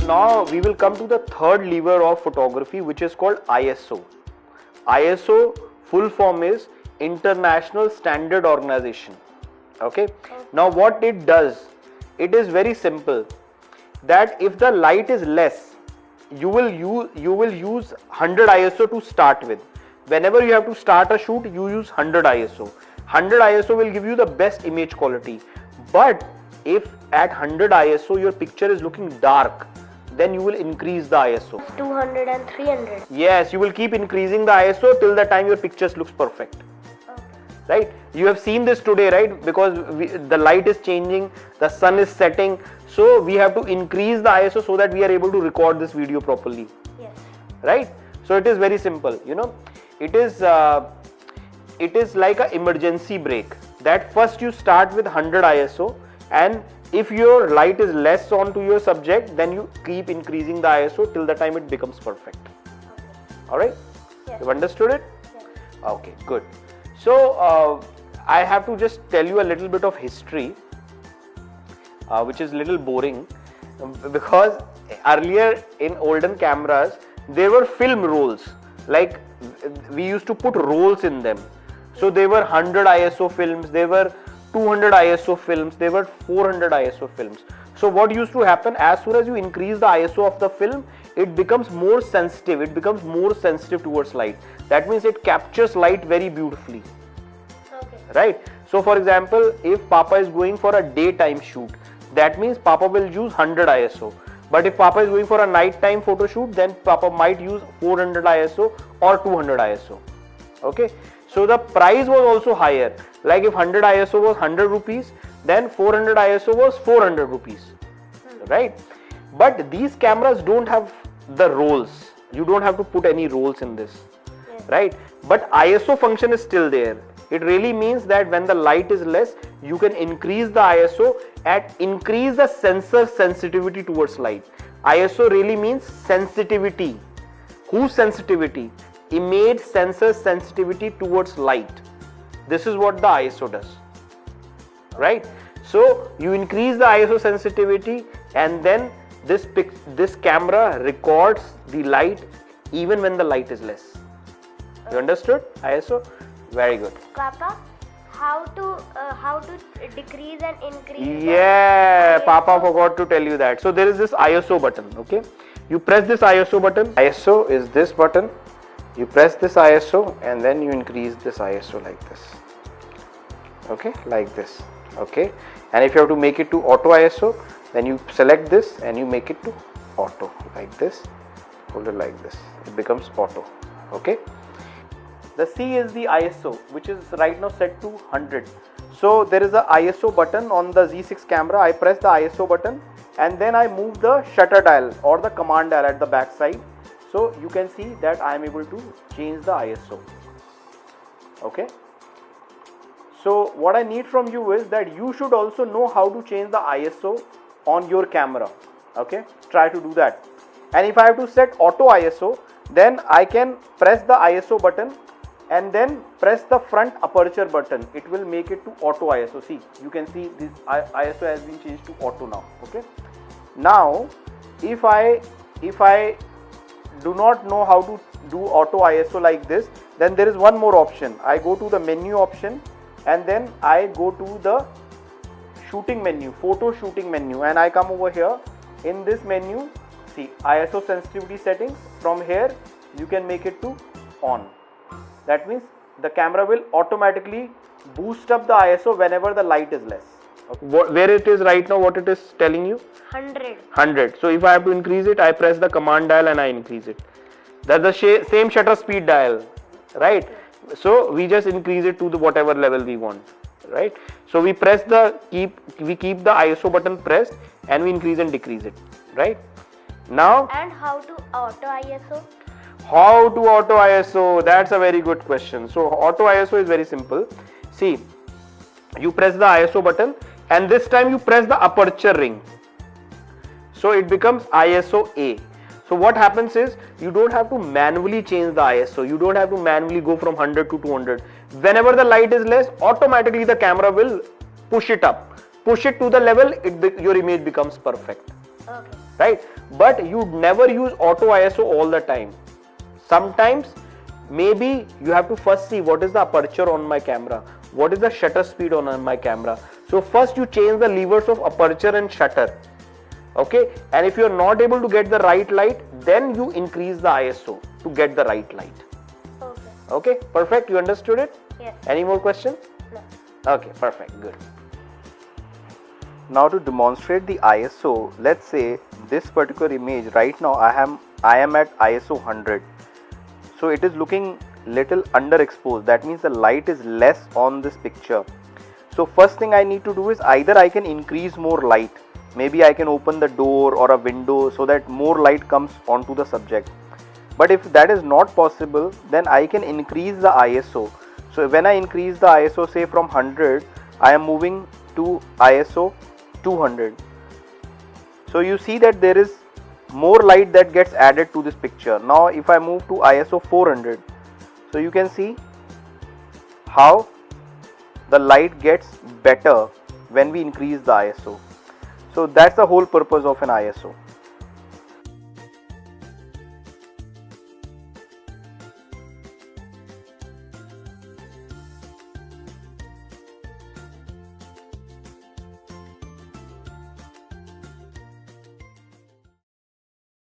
now we will come to the third lever of photography, which is called ISO. ISO full form is International Standard Organization. Okay. Now what it does, it is very simple, that if the light is less, you will use 100 ISO to start with. Whenever you have to start a shoot, you use 100 ISO. 100 ISO will give you the best image quality. But if at 100 ISO your picture is looking dark, then you will increase the ISO. 200 and 300. Yes, you will keep increasing the ISO till the time your pictures looks perfect. Okay. Right? You have seen this today, right? Because the light is changing, the sun is setting, so we have to increase the ISO so that we are able to record this video properly. Yes. Right? So it is very simple. You know, it is like an emergency brake. That first you start with 100 ISO, and if your light is less onto your subject, then you keep increasing the ISO till the time it becomes perfect. Okay. Alright? Yes. You've understood it? Yes. Okay, good. So I have to just tell you a little bit of history, which is little boring, because earlier in olden cameras there were film rolls, like we used to put rolls in them. So there were 100 ISO films, there were 200 ISO films, there were 400 ISO films. So what used to happen, as soon as you increase the ISO of the film, it becomes more sensitive, towards light. That means it captures light very beautifully. Okay. Right? So for example, if Papa is going for a daytime shoot, that means Papa will use 100 ISO. But if Papa is going for a nighttime photo shoot, then Papa might use 400 ISO or 200 ISO. Okay? So the price was also higher. Like if 100 ISO was 100 rupees, then 400 ISO was 400 rupees. Right? But these cameras don't have the rolls. You don't have to put any rolls in this. Yes. Right? But ISO function is still there. It really means that when the light is less, you can increase the ISO and increase the sensor sensitivity towards light. ISO really means sensitivity. Whose sensitivity? Image sensor sensitivity towards light. This is what the ISO does. Right? So you increase the ISO sensitivity, and then this camera records the light even when the light is less. You understood ISO? Very good. Papa, how to decrease and increase? Yeah, the Papa forgot to tell you that. So there is this ISO button. Okay, you press this ISO button. ISO is this button. You press this ISO and then you increase this ISO like this. Okay, like this. Okay, and if you have to make it to auto ISO, then you select this and you make it to auto like this. Hold it like this. It becomes auto. Okay. The C is the ISO, which is right now set to 100. So there is a ISO button on the Z6 camera. I press the ISO button and then I move the shutter dial or the command dial at the back side. So you can see that I am able to change the ISO. Okay. So what I need from you is that you should also know how to change the ISO on your camera. Okay. Try to do that. And if I have to set auto ISO, then I can press the ISO button and then press the front aperture button. It will make it to auto ISO. See, you can see this ISO has been changed to auto now. Okay. Now, if I do not know how to do auto ISO like this, then there is one more option. I go to the menu option and then I go to the shooting menu, photo shooting menu, and I come over here. In this menu, see ISO sensitivity settings. From here, you can make it to on. That means the camera will automatically boost up the ISO whenever the light is less. Okay. Where it is right now, what it is telling you? 100. 100. So if I have to increase it, I press the command dial and I increase it. That's the same shutter speed dial, right? So we just increase it to the whatever level we want, right? So we press we keep the ISO button pressed and we increase and decrease it, right? Now. And how to auto ISO? How to auto ISO? That's a very good question. So auto ISO is very simple. See, you press the ISO button and this time you press the aperture ring. So it becomes ISO A. So what happens is you don't have to manually change the ISO. You don't have to manually go from 100 to 200. Whenever the light is less, automatically the camera will push it up. Push it to the level, your image becomes perfect. Okay. right? But you never use auto ISO all the time. Sometimes maybe you have to first see what is the aperture on my camera, what is the shutter speed on my camera. So first you change the levers of aperture and shutter, okay? And if you are not able to get the right light, then you increase the ISO to get the right light. Okay. Okay, perfect. You understood it? Yes. Any more questions? No. Okay, perfect, good. Now to demonstrate the ISO, let's say this particular image right now I am at ISO 100. So it is looking little underexposed. That means the light is less on this picture. So first thing I need to do is either I can increase more light. Maybe I can open the door or a window so that more light comes onto the subject. But if that is not possible, then I can increase the ISO. So when I increase the ISO, say from 100, I am moving to ISO 200. So you see that there is more light that gets added to this picture. Now if I move to ISO 400, so you can see how the light gets better when we increase the ISO. So that's the whole purpose of an ISO.